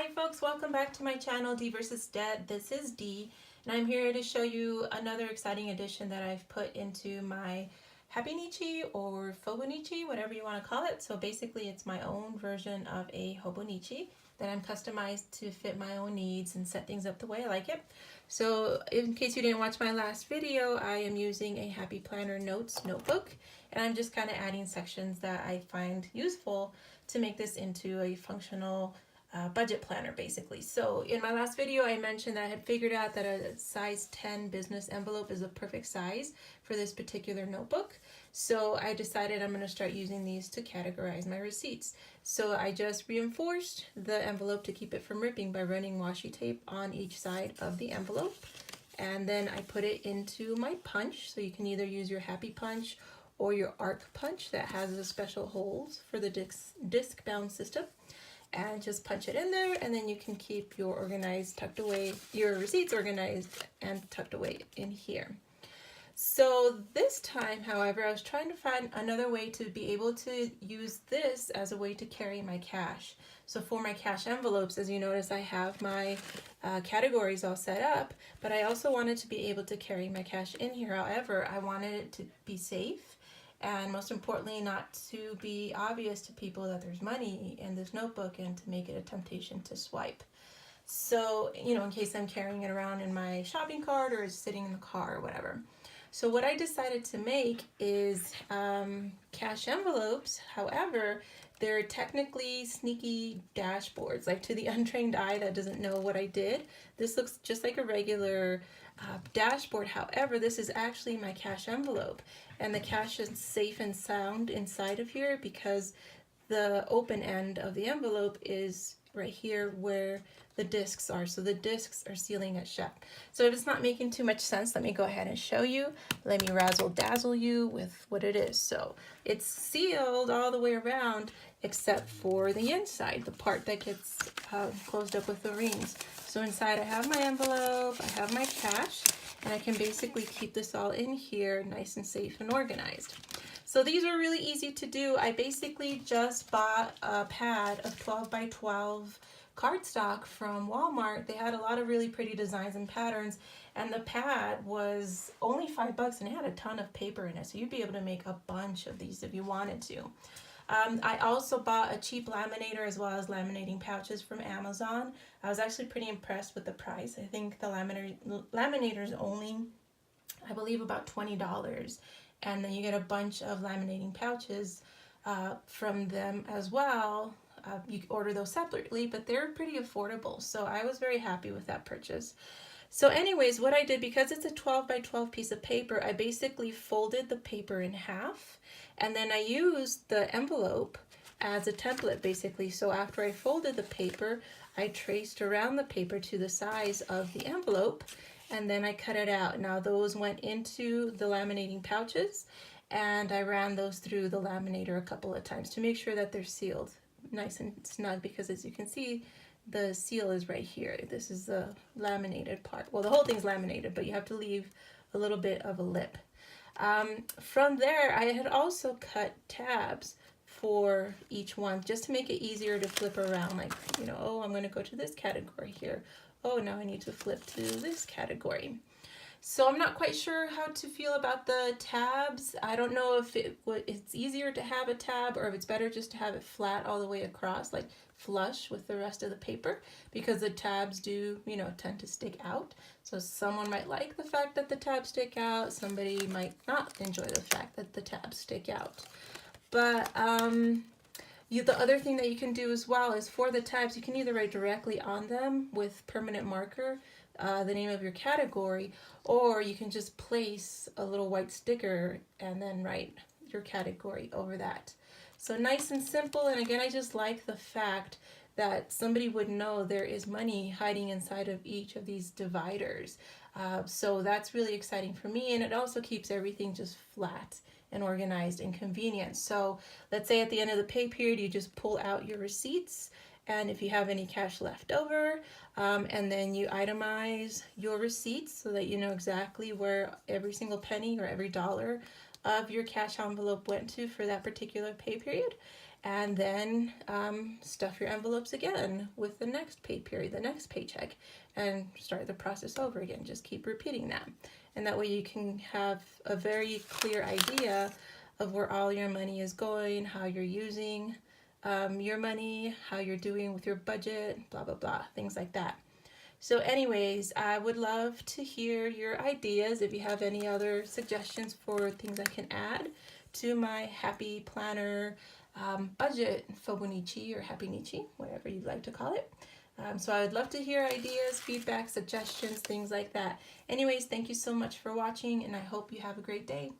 Hi folks, welcome back to my channel, D versus Dead. This is D, and I'm here to show you another exciting addition that I've put into my Happynichi or Fauxbonichi, whatever you want to call it. So basically it's my own version of a Hobonichi that I'm customized to fit my own needs and set things up the way I like it. So in case you didn't watch my last video, I am using a Happy Planner Notes notebook, and I'm just kind of adding sections that I find useful to make this into a functional budget planner basically. So in my last video I mentioned that I had figured out that a size 10 business envelope is a perfect size for this particular notebook. So I decided I'm going to start using these to categorize my receipts. So I just reinforced the envelope to keep it from ripping by running washi tape on each side of the envelope. And then I put it into my punch. So you can either use your Happy Punch or your arc punch that has the special holes for the disc bound system. And just punch it in there, and then you can keep your your receipts organized and tucked away in here. So this time, however, I was trying to find another way to be able to use this as a way to carry my cash. So for my cash envelopes, as you notice, I have my categories all set up, but I also wanted to be able to carry my cash in here. However, I wanted it to be safe, and most importantly, not to be obvious to people that there's money in this notebook and to make it a temptation to swipe. So, in case I'm carrying it around in my shopping cart or it's sitting in the car or whatever. So what I decided to make is cash envelopes. However, they're technically sneaky dashboards. Like, to the untrained eye that doesn't know what I did, this looks just like a regular dashboard. However, this is actually my cash envelope, and the cash is safe and sound inside of here because the open end of the envelope is right here where the discs are. So the discs are sealing it shut. So if it's not making too much sense, let me go ahead and show you. Let me razzle dazzle you with what it is. So it's sealed all the way around except for the inside, the part that gets closed up with the rings. So inside I have my envelope, I have my cash, and I can basically keep this all in here nice and safe and organized. So these are really easy to do. I basically just bought a pad of 12 by 12 cardstock from Walmart. They had a lot of really pretty designs and patterns, and the pad was only $5 and it had a ton of paper in it. So you'd be able to make a bunch of these if you wanted to. I also bought a cheap laminator as well as laminating pouches from Amazon. I was actually pretty impressed with the price. I think the laminator is only, I believe, about $20. And then you get a bunch of laminating pouches from them as well. You can order those separately, but they're pretty affordable. So I was very happy with that purchase. So anyways, what I did, because it's a 12 by 12 piece of paper, I basically folded the paper in half, and then I used the envelope as a template basically. So after I folded the paper, I traced around the paper to the size of the envelope, and then I cut it out. Now those went into the laminating pouches, and I ran those through the laminator a couple of times to make sure that they're sealed nice and snug, because as you can see, the seal is right here. This is the laminated part. Well, the whole thing's laminated, but you have to leave a little bit of a lip. From there, I had also cut tabs for each one just to make it easier to flip around. Like, oh, I'm going to go to this category here. Oh, now I need to flip to this category. So I'm not quite sure how to feel about the tabs. I don't know if it's easier to have a tab or if it's better just to have it flat all the way across, like flush with the rest of the paper, because the tabs do, tend to stick out. So someone might like the fact that the tabs stick out. Somebody might not enjoy the fact that the tabs stick out. But the other thing that you can do as well is for the tabs, you can either write directly on them with permanent marker the name of your category, or you can just place a little white sticker and then write your category over that. So nice and simple, and again, I just like the fact that somebody would know there is money hiding inside of each of these dividers. So that's really exciting for me, and it also keeps everything just flat and organized and convenient. So let's say at the end of the pay period, you just pull out your receipts, and if you have any cash left over, and then you itemize your receipts so that you know exactly where every single penny or every dollar of your cash envelope went to for that particular pay period. and then stuff your envelopes again with the next pay period, the next paycheck, and start the process over again. Just keep repeating that. And that way you can have a very clear idea of where all your money is going, how you're using your money, how you're doing with your budget, blah, blah, blah, things like that. So anyways, I would love to hear your ideas. If you have any other suggestions for things I can add to my Happy Planner budget Fauxbonichi or Happynichi, whatever you'd like to call it. So I would love to hear ideas, feedback, suggestions, things like that. Anyways, thank you so much for watching, and I hope you have a great day.